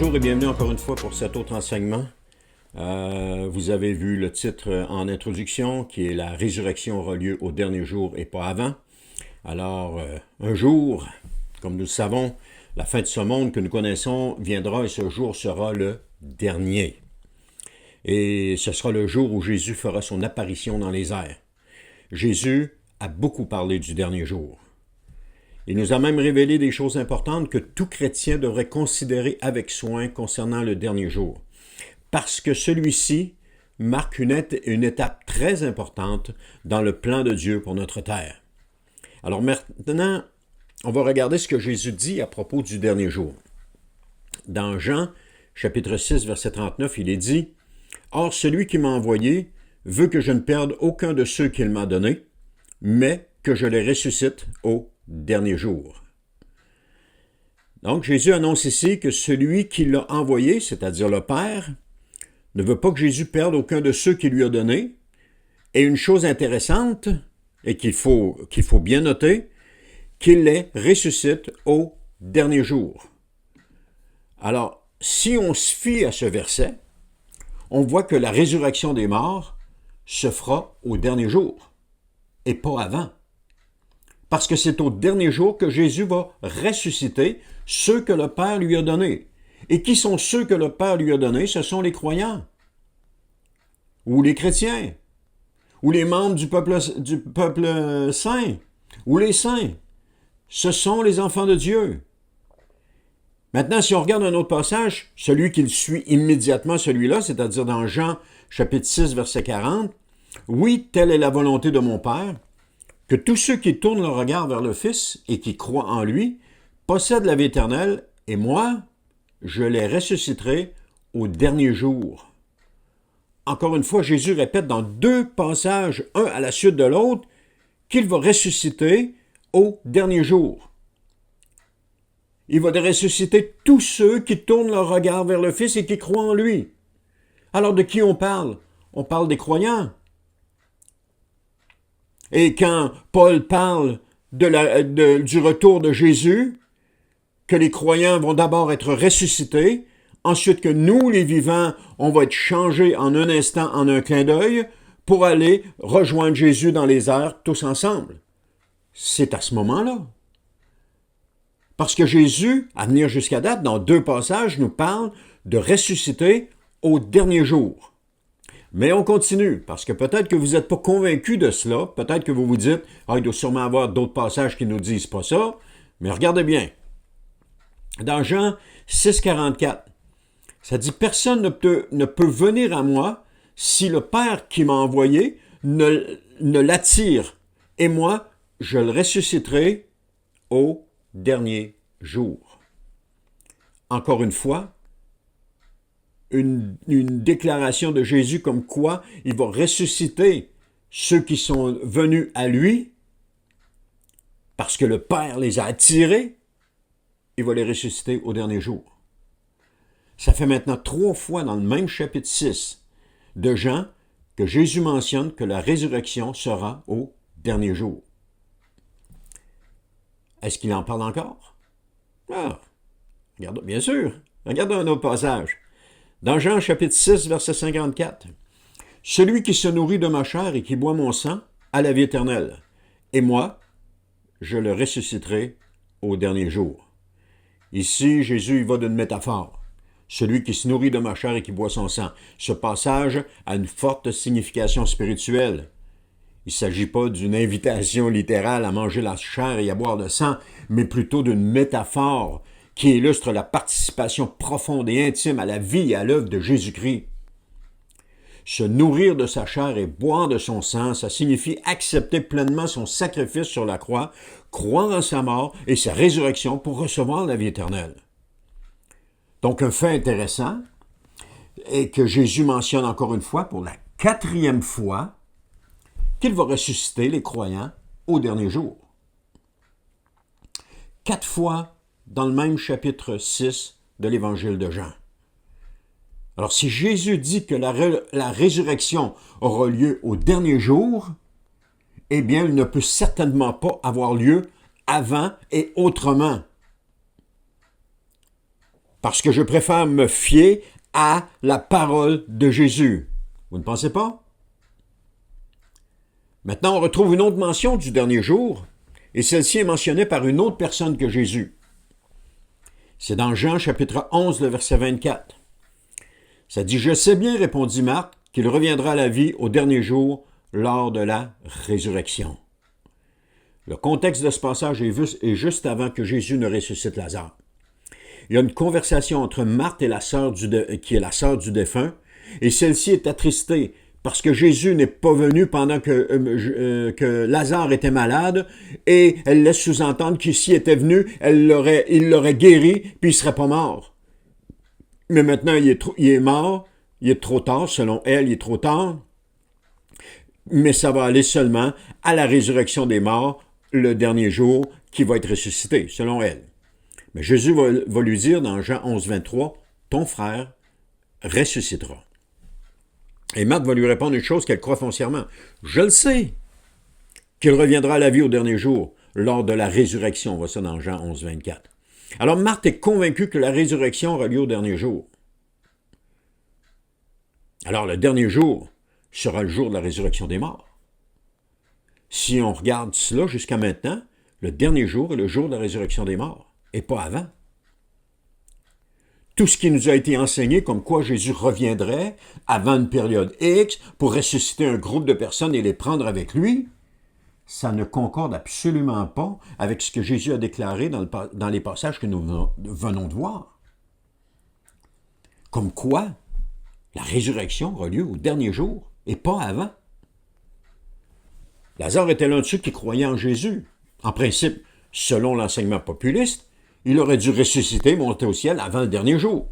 Bonjour et bienvenue encore une fois pour cet autre enseignement. Vous avez vu le titre en introduction qui est « La résurrection aura lieu au dernier jour et pas avant ». Alors, un jour, comme nous le savons, la fin de ce monde que nous connaissons viendra et ce jour sera le dernier. Et ce sera le jour où Jésus fera son apparition dans les airs. Jésus a beaucoup parlé du dernier jour. Il nous a même révélé des choses importantes que tout chrétien devrait considérer avec soin concernant le dernier jour, parce que celui-ci marque une étape très importante dans le plan de Dieu pour notre terre. Alors maintenant, on va regarder ce que Jésus dit à propos du dernier jour. Dans Jean, chapitre 6, verset 39, il est dit « Or, celui qui m'a envoyé veut que je ne perde aucun de ceux qu'il m'a donnés, mais que je les ressuscite au dernier jour. » Donc, Jésus annonce ici que celui qui l'a envoyé, c'est-à-dire le Père, ne veut pas que Jésus perde aucun de ceux qu'il lui a donnés. Et une chose intéressante, et qu'il faut bien noter, qu'il les ressuscite au dernier jour. Alors, si on se fie à ce verset, on voit que la résurrection des morts se fera au dernier jour, et pas avant. Parce que c'est au dernier jour que Jésus va ressusciter ceux que le Père lui a donnés. Et qui sont ceux que le Père lui a donnés? Ce sont les croyants, ou les chrétiens, ou les membres du peuple saint, ou les saints. Ce sont les enfants de Dieu. Maintenant, si on regarde un autre passage, celui qui le suit immédiatement, celui-là, c'est-à-dire dans Jean chapitre 6, verset 40, « Oui, telle est la volonté de mon Père, que tous ceux qui tournent leur regard vers le Fils et qui croient en lui possèdent la vie éternelle, et moi, je les ressusciterai au dernier jour. » Encore une fois, Jésus répète dans deux passages, un à la suite de l'autre, qu'il va ressusciter au dernier jour. Il va ressusciter tous ceux qui tournent leur regard vers le Fils et qui croient en lui. Alors de qui on parle? On parle des croyants. Et quand Paul parle du retour de Jésus, que les croyants vont d'abord être ressuscités, ensuite que nous, les vivants, on va être changés en un instant, en un clin d'œil, pour aller rejoindre Jésus dans les airs tous ensemble. C'est à ce moment-là. Parce que Jésus, à venir jusqu'à date, dans deux passages, nous parle de ressusciter au dernier jour. Mais on continue, parce que peut-être que vous n'êtes pas convaincu de cela, peut-être que vous vous dites « Ah, il doit sûrement y avoir d'autres passages qui ne nous disent pas ça », mais regardez bien. Dans Jean 6, 44, ça dit « Personne ne peut venir à moi si le Père qui m'a envoyé ne l'attire, et moi, je le ressusciterai au dernier jour. » Encore une fois, une déclaration de Jésus comme quoi il va ressusciter ceux qui sont venus à lui parce que le Père les a attirés, il va les ressusciter au dernier jour. Ça fait maintenant 3 fois dans le même chapitre 6 de Jean que Jésus mentionne que la résurrection sera au dernier jour. Est-ce qu'il en parle encore? Ah, regarde, bien sûr. Regardons un autre passage. Dans Jean chapitre 6, verset 54, « Celui qui se nourrit de ma chair et qui boit mon sang a la vie éternelle, et moi, je le ressusciterai au dernier jour. » Ici, Jésus il va d'une métaphore. Celui qui se nourrit de ma chair et qui boit son sang. Ce passage a une forte signification spirituelle. Il ne s'agit pas d'une invitation littérale à manger la chair et à boire le sang, mais plutôt d'une métaphore qui illustre la participation profonde et intime à la vie et à l'œuvre de Jésus-Christ. Se nourrir de sa chair et boire de son sang, ça signifie accepter pleinement son sacrifice sur la croix, croire en sa mort et sa résurrection pour recevoir la vie éternelle. Donc un fait intéressant est que Jésus mentionne encore une fois, pour la 4e fois, qu'il va ressusciter les croyants au dernier jour. 4 fois dans le même chapitre 6 de l'Évangile de Jean. Alors, si Jésus dit que la résurrection aura lieu au dernier jour, eh bien, il ne peut certainement pas avoir lieu avant et autrement. Parce que je préfère me fier à la parole de Jésus. Vous ne pensez pas? Maintenant, on retrouve une autre mention du dernier jour, et celle-ci est mentionnée par une autre personne que Jésus. C'est dans Jean chapitre 11, le verset 24. Ça dit « Je sais bien, répondit Marc, qu'il reviendra à la vie au dernier jour lors de la résurrection. » Le contexte de ce passage est juste avant que Jésus ne ressuscite Lazare. Il y a une conversation entre Marthe et qui est la sœur du défunt, et celle-ci est attristée parce que Jésus n'est pas venu pendant que Lazare était malade, et elle laisse sous-entendre qu'il s'il était venu, il l'aurait guéri, puis il ne serait pas mort. Mais maintenant, il est mort, il est trop tard, selon elle, il est trop tard, mais ça va aller seulement à la résurrection des morts, le dernier jour, qui va être ressuscité, selon elle. Mais Jésus va lui dire dans Jean 11, 23, « Ton frère ressuscitera. » Et Marthe va lui répondre une chose qu'elle croit foncièrement. « Je le sais qu'il reviendra à la vie au dernier jour, lors de la résurrection. » On voit ça dans Jean 11, 24. Alors Marthe est convaincue que la résurrection aura lieu au dernier jour. Alors le dernier jour sera le jour de la résurrection des morts. Si on regarde cela jusqu'à maintenant, le dernier jour est le jour de la résurrection des morts, et pas avant. Tout ce qui nous a été enseigné comme quoi Jésus reviendrait avant une période X pour ressusciter un groupe de personnes et les prendre avec lui, ça ne concorde absolument pas avec ce que Jésus a déclaré dans les passages que nous venons de voir. Comme quoi, la résurrection aura lieu au dernier jour et pas avant. Lazare était l'un de ceux qui croyaient en Jésus. En principe, selon l'enseignement populiste, il aurait dû ressusciter, monter au ciel avant le dernier jour.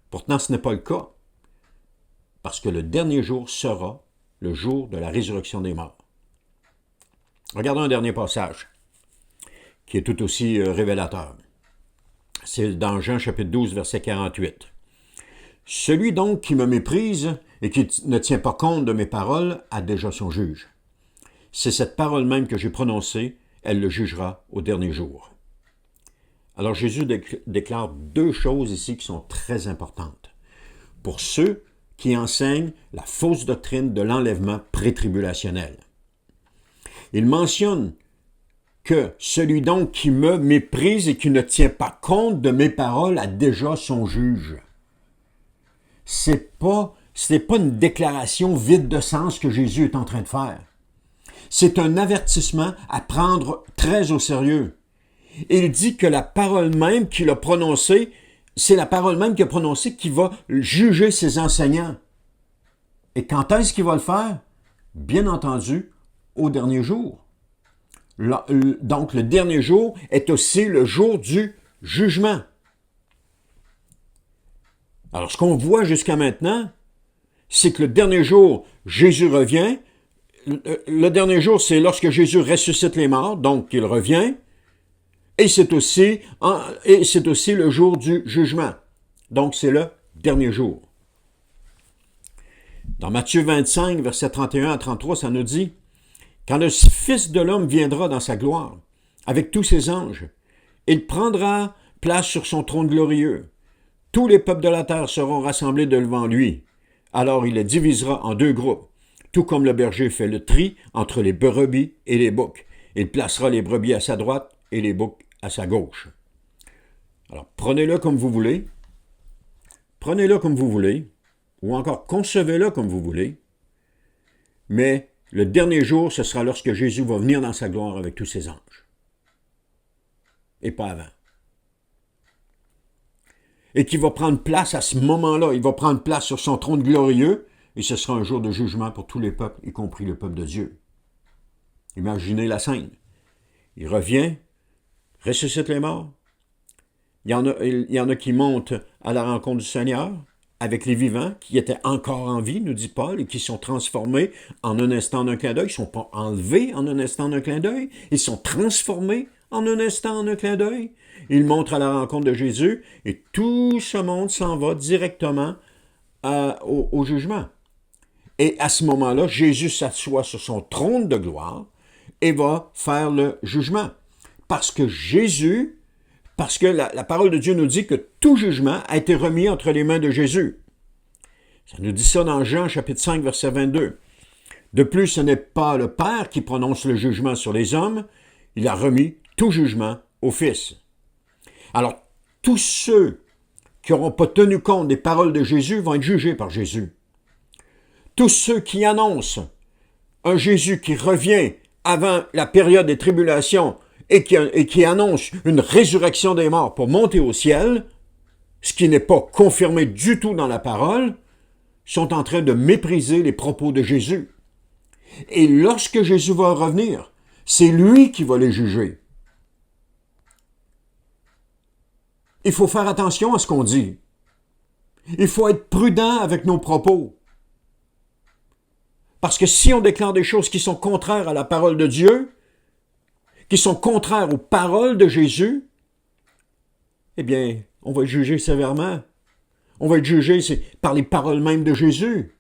Pourtant, ce n'est pas le cas, parce que le dernier jour sera le jour de la résurrection des morts. Regardons un dernier passage, qui est tout aussi révélateur. C'est dans Jean chapitre 12, verset 48. « Celui donc qui me méprise et qui ne tient pas compte de mes paroles a déjà son juge. C'est cette parole même que j'ai prononcée, elle le jugera au dernier jour. » Alors Jésus déclare deux choses ici qui sont très importantes. Pour ceux qui enseignent la fausse doctrine de l'enlèvement prétribulationnel. Il mentionne que celui donc qui me méprise et qui ne tient pas compte de mes paroles a déjà son juge. Ce n'est pas une déclaration vide de sens que Jésus est en train de faire. C'est un avertissement à prendre très au sérieux. Il dit que la parole même qu'il a prononcée, c'est la parole même qu'il a prononcée qui va juger ses enseignants. Et quand est-ce qu'il va le faire? Bien entendu, au dernier jour. Donc, le dernier jour est aussi le jour du jugement. Alors, ce qu'on voit jusqu'à maintenant, c'est que le dernier jour, Jésus revient. Le dernier jour, c'est lorsque Jésus ressuscite les morts, donc il revient. Et c'est aussi le jour du jugement. Donc, c'est le dernier jour. Dans Matthieu 25, versets 31 à 33, ça nous dit « Quand le Fils de l'homme viendra dans sa gloire, avec tous ses anges, il prendra place sur son trône glorieux. Tous les peuples de la terre seront rassemblés devant lui. Alors il les divisera en deux groupes, tout comme le berger fait le tri entre les brebis et les boucs. Il placera les brebis à sa droite et les boucs à sa gauche. » Alors, prenez-le comme vous voulez. Prenez-le comme vous voulez. Ou encore concevez-le comme vous voulez. Mais le dernier jour, ce sera lorsque Jésus va venir dans sa gloire avec tous ses anges. Et pas avant. Et qu'il va prendre place à ce moment-là. Il va prendre place sur son trône glorieux. Et ce sera un jour de jugement pour tous les peuples, y compris le peuple de Dieu. Imaginez la scène. Il revient, ressuscite les morts. Il y en a qui montent à la rencontre du Seigneur avec les vivants qui étaient encore en vie, nous dit Paul, et qui sont transformés en un instant, en un clin d'œil. Ils ne sont pas enlevés en un instant, en un clin d'œil. Ils sont transformés en un instant, en un clin d'œil. Ils montent à la rencontre de Jésus et tout ce monde s'en va directement au jugement. Et à ce moment-là, Jésus s'assoit sur son trône de gloire et va faire le jugement. Parce que Jésus Parce que la parole de Dieu nous dit que tout jugement a été remis entre les mains de Jésus. Ça nous dit ça dans Jean chapitre 5, verset 22. De plus, ce n'est pas le Père qui prononce le jugement sur les hommes, il a remis tout jugement au Fils. Alors, tous ceux qui n'auront pas tenu compte des paroles de Jésus vont être jugés par Jésus. Tous ceux qui annoncent un Jésus qui revient avant la période des tribulations et qui annonce une résurrection des morts pour monter au ciel, ce qui n'est pas confirmé du tout dans la parole, sont en train de mépriser les propos de Jésus. Et lorsque Jésus va revenir, c'est lui qui va les juger. Il faut faire attention à ce qu'on dit. Il faut être prudent avec nos propos. Parce que si on déclare des choses qui sont contraires à la parole de Dieu, qui sont contraires aux paroles de Jésus, eh bien, on va être jugé sévèrement. On va être jugé par les paroles mêmes de Jésus.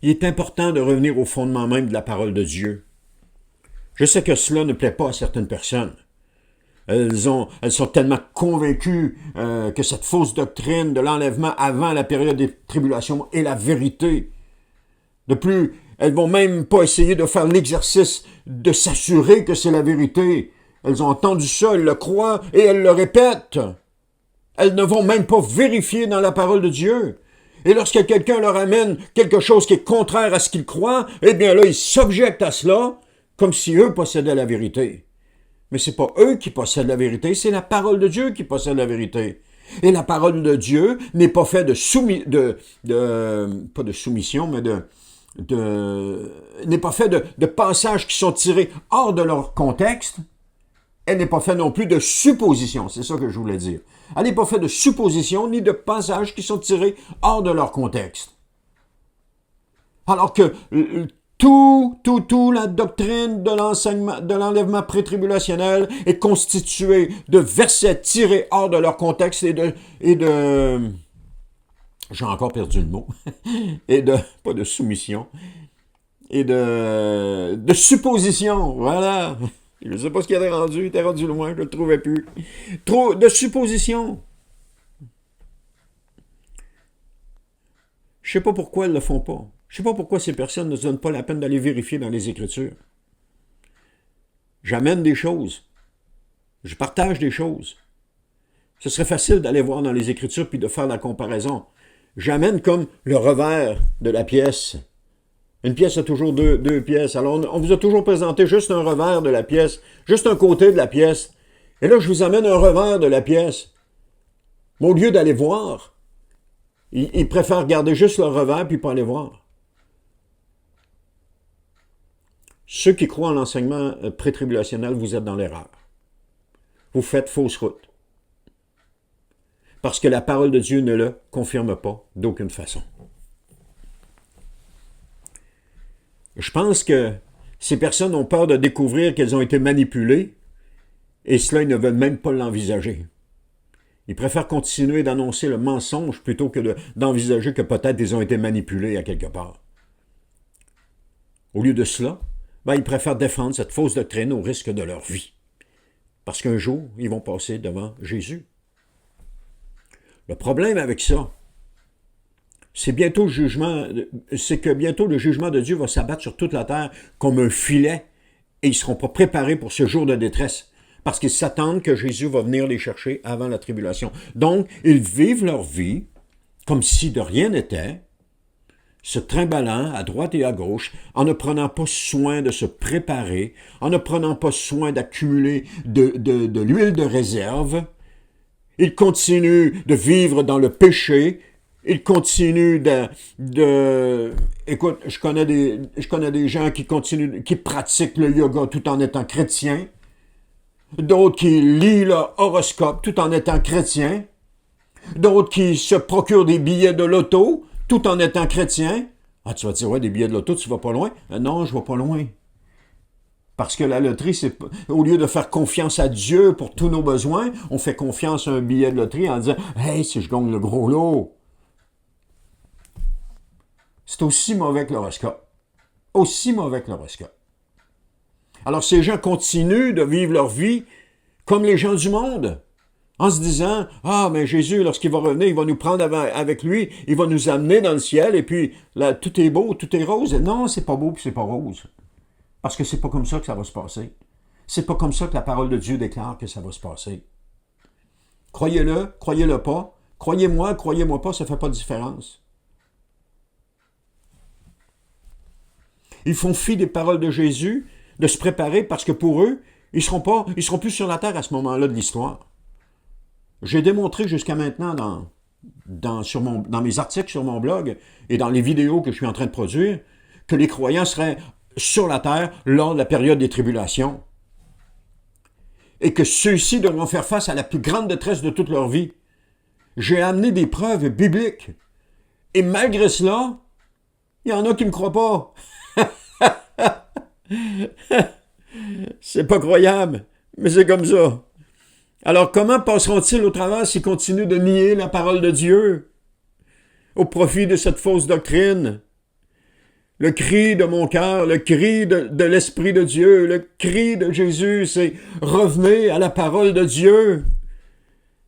Il est important de revenir au fondement même de la parole de Dieu. Je sais que cela ne plaît pas à certaines personnes. Elles sont tellement convaincues que cette fausse doctrine de l'enlèvement avant la période des tribulations est la vérité. De plus, elles vont même pas essayer de faire l'exercice de s'assurer que c'est la vérité. Elles ont entendu ça, elles le croient et elles le répètent. Elles ne vont même pas vérifier dans la parole de Dieu. Et lorsque quelqu'un leur amène quelque chose qui est contraire à ce qu'ils croient, eh bien là, ils s'objectent à cela comme si eux possédaient la vérité. Mais c'est pas eux qui possèdent la vérité, c'est la parole de Dieu qui possède la vérité. Et la parole de Dieu n'est pas faite pas de soumission, mais n'est pas faite de passages qui sont tirés hors de leur contexte. Elle n'est pas faite non plus de suppositions, c'est ça que je voulais dire. Elle n'est pas faite de suppositions ni de passages qui sont tirés hors de leur contexte. Alors que la doctrine de l'enseignement, de l'enlèvement pré-tribulationnel est constituée de versets tirés hors de leur contexte et de j'ai encore perdu le mot, pas de soumission, et de suppositions, voilà. Je ne sais pas ce qu'il il était rendu loin, je ne le trouvais plus. Trop de suppositions. Je ne sais pas pourquoi elles ne le font pas. Je ne sais pas pourquoi ces personnes ne se donnent pas la peine d'aller vérifier dans les Écritures. J'amène des choses. Je partage des choses. Ce serait facile d'aller voir dans les Écritures puis de faire la comparaison. J'amène comme le revers de la pièce. Une pièce a toujours deux pièces. Alors, on vous a toujours présenté juste un revers de la pièce, juste un côté de la pièce. Et là, je vous amène un revers de la pièce. Mais au lieu d'aller voir, ils préfèrent garder juste le revers puis pas aller voir. Ceux qui croient en l'enseignement pré-tribulationnel, vous êtes dans l'erreur. Vous faites fausse route. Parce que la parole de Dieu ne le confirme pas d'aucune façon. Je pense que ces personnes ont peur de découvrir qu'elles ont été manipulées et cela, ils ne veulent même pas l'envisager. Ils préfèrent continuer d'annoncer le mensonge plutôt que d'envisager que peut-être ils ont été manipulés à quelque part. Au lieu de cela, ils préfèrent défendre cette fausse doctrine au risque de leur vie. Parce qu'un jour, ils vont passer devant Jésus. Le problème avec ça, c'est que bientôt le jugement de Dieu va s'abattre sur toute la terre comme un filet et ils ne seront pas préparés pour ce jour de détresse parce qu'ils s'attendent que Jésus va venir les chercher avant la tribulation. Donc, ils vivent leur vie comme si de rien n'était, se trimballant à droite et à gauche, en ne prenant pas soin de se préparer, en ne prenant pas soin d'accumuler de l'huile de réserve. Ils continuent de vivre dans le péché. Ils continuent Écoute, je connais des gens qui pratiquent le yoga tout en étant chrétiens. D'autres qui lisent leur horoscope tout en étant chrétiens. D'autres qui se procurent des billets de loto tout en étant chrétiens. Ah, tu vas dire, ouais, des billets de loto, tu vas pas loin? Non, je vais pas loin. Parce que la loterie, c'est au lieu de faire confiance à Dieu pour tous nos besoins, on fait confiance à un billet de loterie en disant « Hey, si je gagne le gros lot! » C'est aussi mauvais que l'horoscope. Aussi mauvais que l'horoscope. Alors ces gens continuent de vivre leur vie comme les gens du monde, en se disant, « Ah, mais Jésus, lorsqu'il va revenir, il va nous prendre avec lui, il va nous amener dans le ciel, et puis là, tout est beau, tout est rose. » Non, c'est pas beau, puis c'est pas rose. Parce que c'est pas comme ça que ça va se passer. C'est pas comme ça que la parole de Dieu déclare que ça va se passer. Croyez-le, croyez-le pas. Croyez-moi pas, ça fait pas de différence. Ils font fi des paroles de Jésus, de se préparer, parce que pour eux, ils seront plus sur la terre à ce moment-là de l'histoire. J'ai démontré jusqu'à maintenant dans mes articles sur mon blog et dans les vidéos que je suis en train de produire que les croyants seraient sur la terre lors de la période des tribulations et que ceux-ci devront faire face à la plus grande détresse de toute leur vie. J'ai amené des preuves bibliques et malgré cela, il y en a qui ne me croient pas. C'est pas croyable, mais c'est comme ça. Alors comment passeront-ils au travers s'ils continuent de nier la parole de Dieu au profit de cette fausse doctrine? Le cri de mon cœur, le cri de l'Esprit de Dieu, le cri de Jésus, c'est « Revenez à la parole de Dieu ».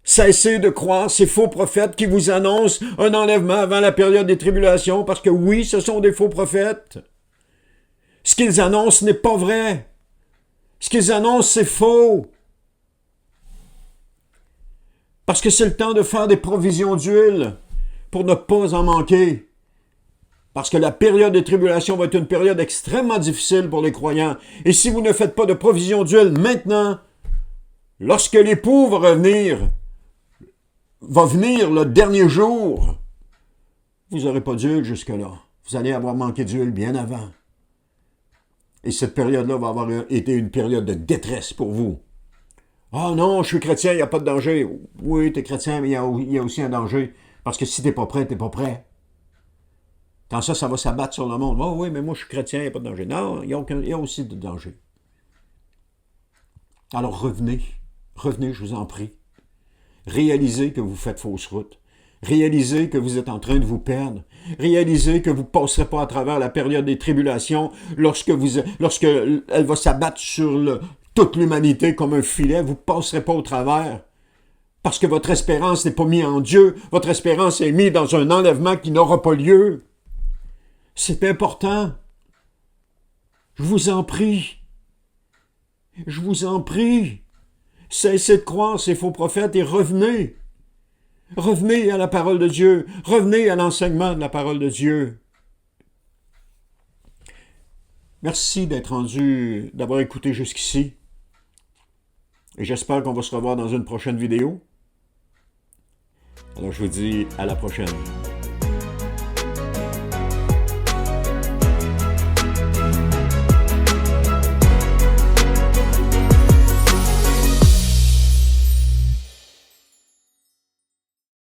Cessez de croire ces faux prophètes qui vous annoncent un enlèvement avant la période des tribulations, parce que oui, ce sont des faux prophètes. Ce qu'ils annoncent n'est pas vrai. Ce qu'ils annoncent, c'est faux. Parce que c'est le temps de faire des provisions d'huile pour ne pas en manquer. Parce que la période des tribulations va être une période extrêmement difficile pour les croyants. Et si vous ne faites pas de provisions d'huile maintenant, lorsque l'époux va venir le dernier jour, vous n'aurez pas d'huile jusque-là. Vous allez avoir manqué d'huile bien avant. Et cette période-là va avoir été une période de détresse pour vous. « Ah non, je suis chrétien, il n'y a pas de danger. » Oui, tu es chrétien, mais il y a aussi un danger. Parce que si tu n'es pas prêt, tu n'es pas prêt. Quand ça va s'abattre sur le monde. « Ah oui, mais moi je suis chrétien, il n'y a pas de danger. » Non, il y a aussi de danger. Alors revenez, je vous en prie. Réalisez que vous faites fausse route. Réalisez que vous êtes en train de vous perdre. Réalisez que vous ne passerez pas à travers la période des tribulations lorsque elle va s'abattre sur toute l'humanité comme un filet. Vous ne passerez pas au travers. Parce que votre espérance n'est pas mise en Dieu. Votre espérance est mise dans un enlèvement qui n'aura pas lieu. C'est important. Je vous en prie. Je vous en prie. Cessez de croire ces faux prophètes et revenez. Revenez à la parole de Dieu. Revenez à l'enseignement de la parole de Dieu. Merci d'avoir écouté jusqu'ici. Et j'espère qu'on va se revoir dans une prochaine vidéo. Alors je vous dis à la prochaine.